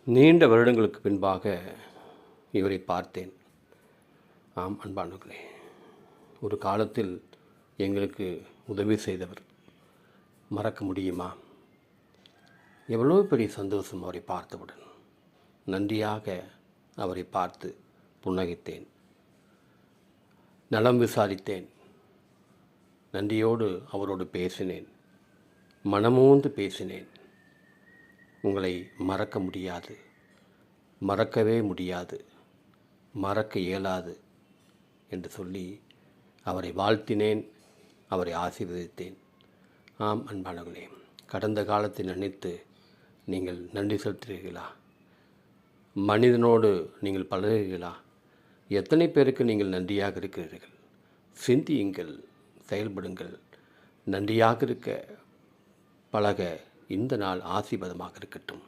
நீண்ட வருடங்களுக்கு பின்பாக இவரை பார்த்தேன். ஆம் அன்பானவர்களே, ஒரு காலத்தில் எங்களுக்கு உதவி செய்தவர். மறக்க முடியுமா? எவ்வளோ பெரிய சந்தோஷம் அவரை பார்த்தவுடன். நன்றியாக அவரை பார்த்து புன்னகைத்தேன். நலம் விசாரித்தேன். நன்றியோடு அவரோடு பேசினேன். மனமோந்து பேசினேன். உங்களை மறக்க முடியாது, மறக்கவே முடியாது, மறக்க இயலாது என்று சொல்லி அவரை வாழ்த்தினேன், அவரை ஆசீர்வதித்தேன். ஆம் அன்பானவர்களே, கடந்த காலத்தை நினைத்து நீங்கள் நன்றி செலுத்துகிறீர்களா? மனிதனோடு நீங்கள் பழகுகிறீர்களா? எத்தனை பேருக்கு நீங்கள் நன்றியாக இருக்கிறீர்கள்? சிந்தியுங்கள், செயல்படுங்கள். நன்றியாக இருக்க பழக இந்த நாள் ஆசீர்வாதமாக இருக்கட்டும்.